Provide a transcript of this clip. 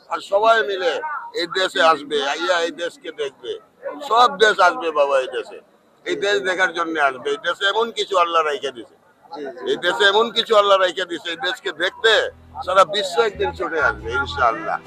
আর সবাই মিলে এই দেশে আসবে, আইয়া এই দেশকে দেখবে। সব দেশ আসবে বাবা এই দেশে, এই দেশ দেখার জন্য আসবে। এই দেশে এমন কিছু আল্লাহ রাইখে দিছে, এই দেশে এমন কিছু আল্লাহ রাইখে দিছে, এই দেশকে দেখতে সারা বিশ্ব একদিন ছুটে আসবে ইনশাআল্লাহ।